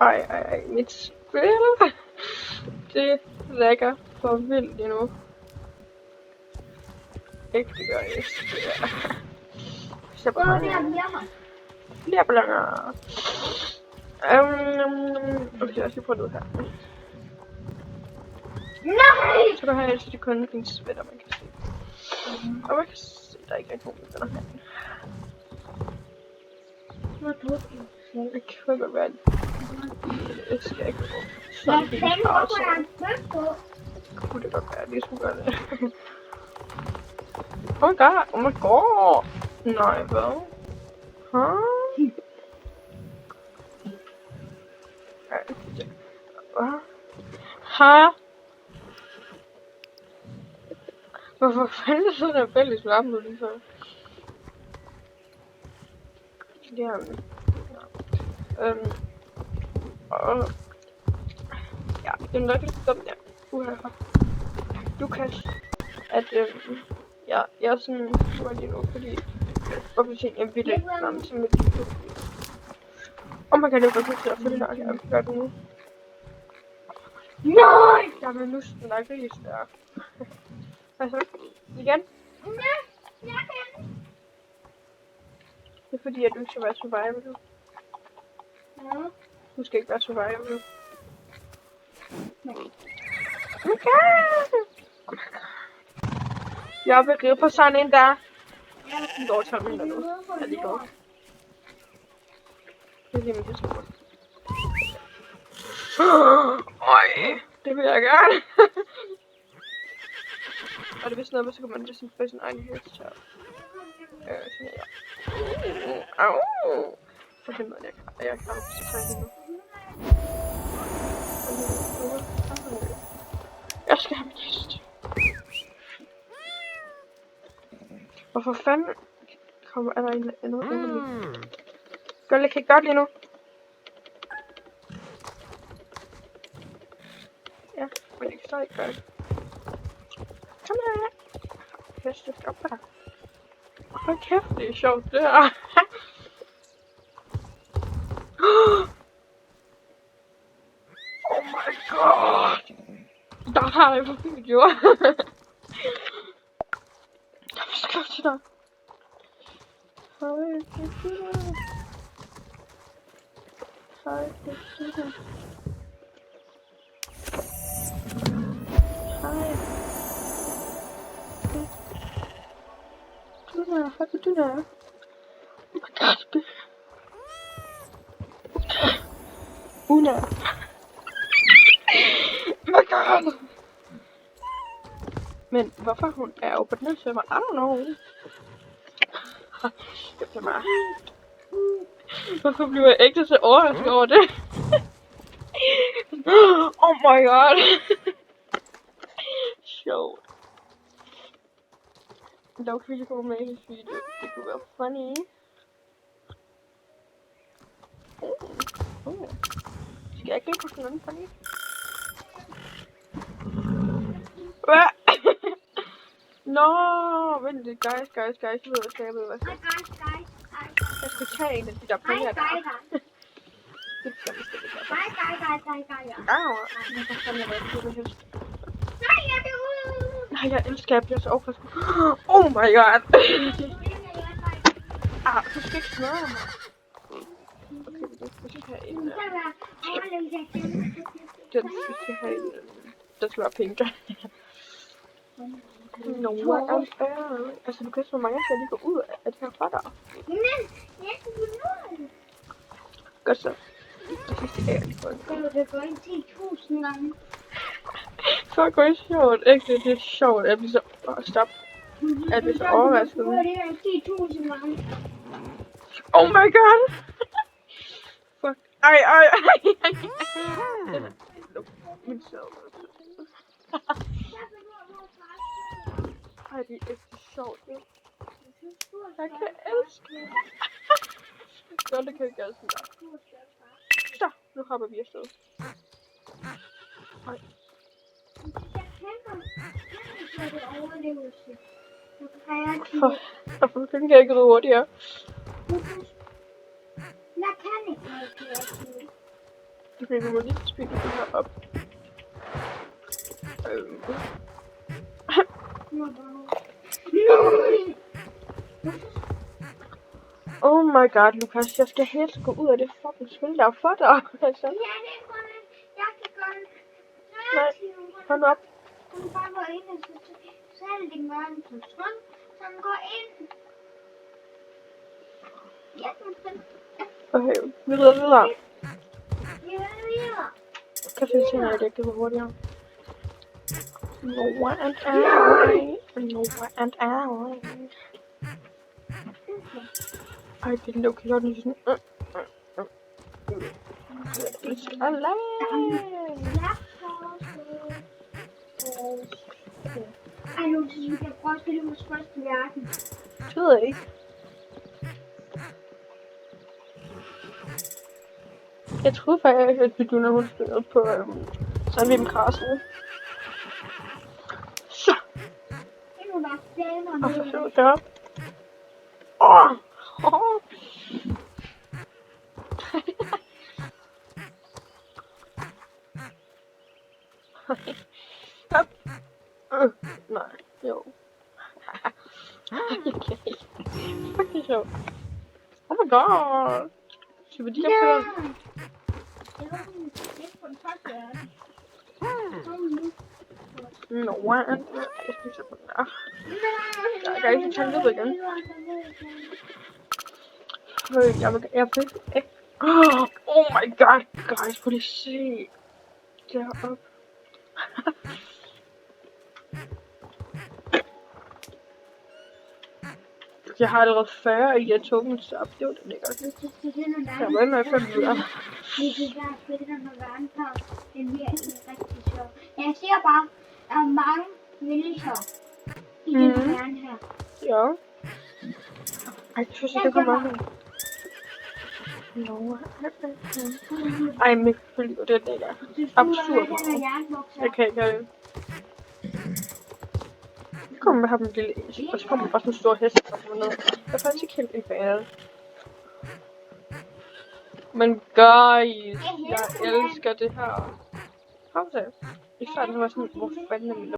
Ej, mit spil. Det lægger for vildt endnu. Ikke det gør jeg. Så bare flere ballanger. Okay, jeg skal prøve det her. Nej! Så der har jeg altid kun en sweater, man kan se. Og man kan se, der ikke er nogen venner herinde. Det kan godt være, det skal ikke gå. Sådan en pause. Kunne det godt være, det skulle gøre det. Oh my god. Nej, hvad? Hvorfor fanden er sådan en fælles lampe lige før? Ja, det er nok lidt dumt der. Lukas, at jeg er sådan sur lige nu, fordi hvorfor ting jeg vil ikke sammen som et liv. Og man kan jo godt huske at følge nok, jeg gør det nu. Nej! Jeg vil lyst til at grise der. Altså, igen? Nej, jeg kan. Det er fordi, at du ikke skal være survival. Ja. Du skal ikke være survival. Nej. Okay! Jeg vil ride på sådan en der. Den går 12 minutter nu. Ja, det går. Det er lige mit historie. Øj, det vil jeg gerne. Og det er vist noget, så kan man ligesom få sin egen headshot. Sådan her. Au! For helvede, jeg kan så tage nu. Jeg skal have min hest. Hvorfor fanden er der en noget underligt? Gør det ikke godt lige nu? Ja, men jeg kan stadig gøre det. Kom her. Heste, stop her. Hold kæft, det er sjovt det her. Oh my god. Der har jeg på video. Jeg vil skrive til dig. Hej, computer. Hej, computer. Hej. Hej, computer. Oh my god. Una. My god. Men hvorfor hun er jo på den her server? I don't know. Det er mig. Hvorfor bliver jeg ikke så overrasket over det? Oh my god. Sjovt. Dog kan vi komme med i this video. Det kunne være funny. Skal jeg ikke lige på sådan noget funny? Hvad? Nå, vent lidt, guys, jeg ved, hvad jeg skal. Jeg skal tage en af de der penge der. Det skal jeg bestemt ikke. Nej, jeg elsker, jeg bliver så overrasket. Oh my god. Du skal ikke smøre mig. Okay, vi skal have en. Vi skal have en. Der skal være pink. No, what else? Altså, du kan så mange, så lige gå ud af det her fra dig. Godt så. Det sidste er lige godt. Det går ikke 10.000 gange. Så går det sjovt. Ikke det er sjovt, at vi så... Stop. At vi så overrasket. Det er 10.000 gange. Oh my god! Fuck. Ej. Min søvn. Ej, det er ægte sjovt. Jeg kan elske det. Så det kan jeg gøre sådan der. Så, nu hopper vi afsted. Ej. Hvorfor kan jeg ikke ride hurtigere? Lad ikke noget kreativt. Okay, vi må lige spille det her op. Oh my god, Lukas, jeg skal helst gå ud af det fucking spil, der er for dig. Altså. Ja, det er kun jeg kan gøre kreativt. Hold nu op. Hun bare går ind og så er det din mørke på strøm, så den går ind. Ja, Okay, vi rider videre. ja. Kan finde ting, jeg ikke gider hurtigere. Noah and Ally. Noah and Ally. Ej, det er den okay, den er sådan. Ej, nu synes vi kan prøve at spille vores første verden. Det ved jeg ikke. Jeg troede faktisk, at vi kunne have spillet på Sandvim Castle. Så. Det er nu bare damer Og så med. flyver det op. Nej, jo. Okay. Fuck, det er sjovt. Oh my god. Skal vi lige op Ja. på den? Det var ikke på den første verden. Noah and Ally. Jeg skal se på den her. Jeg kan ikke tage det igen. Jeg vil ikke. Oh my god, guys, prøv lige at se. Deroppe. Jeg har allerede 40 i at tokens op. Det var det lækkert. Jeg var med at finde videre. Vi kan bare spille den med verdenshavn. Det er virkelig rigtig sjovt. Jeg siger bare, der er mange villager i den verden her. Ja. Ej, jeg synes, det kommer mange. Ej, men selvfølgelig, det er lækkert. Absurd meget. Jeg kan ikke have det. Så kommer med ham en lille æs, og så kommer bare sådan en stor hest, og sådan noget. Jeg er faktisk ikke helt en fan af det. Men guys, jeg elsker det her. Prøv at se. I starten var sådan, hvor fanden er min